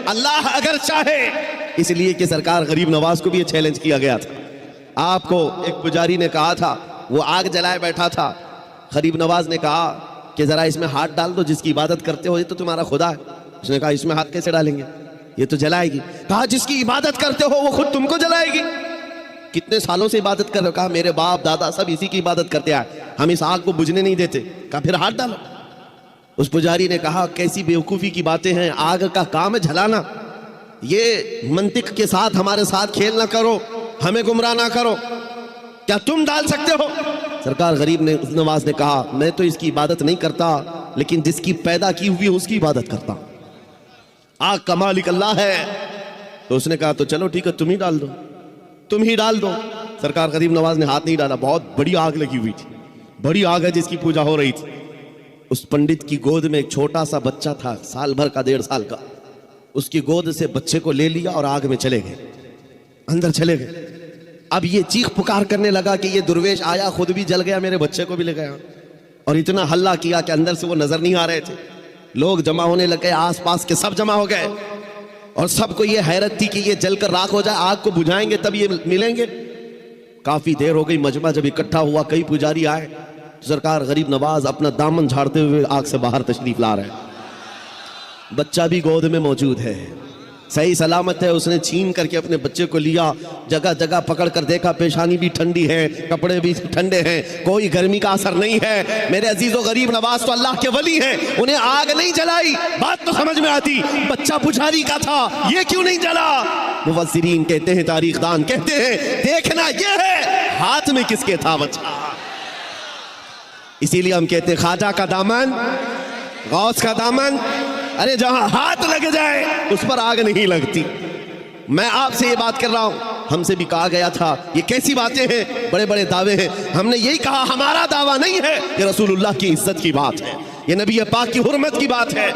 اللہ اگر چاہے، اس لیے کہ سرکار غریب نواز کو بھی یہ چیلنج کیا گیا تھا۔ آپ کو ایک پجاری نے کہا تھا، وہ آگ جلائے بیٹھا تھا، غریب نواز نے کہا کہ ذرا اس میں ہاتھ ڈال دو، جس کی عبادت کرتے ہو یہ تو تمہارا خدا ہے۔ اس نے کہا اس میں ہاتھ کیسے ڈالیں گے، یہ تو جلائے گی۔ کہا جس کی عبادت کرتے ہو وہ خود تم کو جلائے گی۔ کتنے سالوں سے عبادت کر رہے ہو؟ کہا میرے باپ دادا سب اسی کی عبادت کرتے آئے، ہم اس آگ کو بجھنے نہیں دیتے۔ کہا پھر ہاتھ ڈالو۔ اس پجاری نے کہا کیسی بیوقوفی کی باتیں ہیں، آگ کا کام ہے جلانا، یہ منطق کے ساتھ ہمارے ساتھ کھیل نہ کرو، ہمیں گمراہ نہ کرو، کیا تم ڈال سکتے ہو؟ سرکار غریب نواز نے کہا میں تو اس کی عبادت نہیں کرتا، لیکن جس کی پیدا کی ہوئی اس کی عبادت کرتا ہوں، آگ کا مالک اللہ ہے۔ تو اس نے کہا تو چلو ٹھیک ہے، تم ہی ڈال دو، تم ہی ڈال دو۔ سرکار غریب نواز نے ہاتھ نہیں ڈالا، بہت بڑی آگ لگی ہوئی تھی، بڑی آگ ہے جس کی پوجا ہو رہی تھی۔ اس پنڈت کی گود میں ایک چھوٹا سا بچہ تھا، سال بھر کا، 1.5 سال کا۔ اس کی گود سے بچے کو لے لیا اور آگ میں چلے گئے، اندر چلے گئے۔ اب یہ چیخ پکار کرنے لگا کہ یہ درویش آیا، خود بھی جل گیا، میرے بچے کو بھی لے گیا، اور اتنا ہلہ کیا کہ اندر سے وہ نظر نہیں آ رہے تھے۔ لوگ جمع ہونے لگے، آس پاس کے سب جمع ہو گئے، اور سب کو یہ حیرت تھی کہ یہ جل کر راکھ ہو جائے، آگ کو بجھائیں گے تب یہ ملیں گے۔ کافی دیر ہو گئی، مجمع جب اکٹھا ہوا، کئی پجاری آئے، سرکار غریب نواز اپنا دامن جھاڑتے ہوئے آگ سے باہر تشریف لا رہے ہیں۔ بچہ بھی گود میں موجود ہے، صحیح سلامت ہے۔ اس نے چھین کر کے اپنے بچے کو لیا، جگہ جگہ پکڑ کر دیکھا، پیشانی بھی ٹھنڈی ہے، کپڑے بھی ٹھنڈے ہیں، کوئی گرمی کا اثر نہیں ہے۔ میرے عزیز و غریب نواز تو اللہ کے ولی ہیں، انہیں آگ نہیں جلائی، بات تو سمجھ میں آتی، بچہ پجاری کا تھا، یہ کیوں نہیں جلا؟ مفسرین کہتے ہیں، تاریخ دان کہتے ہیں، دیکھنا یہ ہے ہاتھ میں کس کے تھا بچہ۔ اسی لیے ہم کہتے ہیں خواجہ کا دامن، غوث کا دامن، ارے جہاں ہاتھ لگ جائے اس پر آگ نہیں لگتی۔ میں آپ سے یہ بات کر رہا ہوں، ہم سے بھی کہا گیا تھا یہ کیسی باتیں ہیں، بڑے بڑے دعوے ہیں۔ ہم نے یہی کہا ہمارا دعویٰ نہیں ہے، یہ رسول اللہ کی عزت کی بات ہے، یہ نبی پاک کی حرمت کی بات ہے۔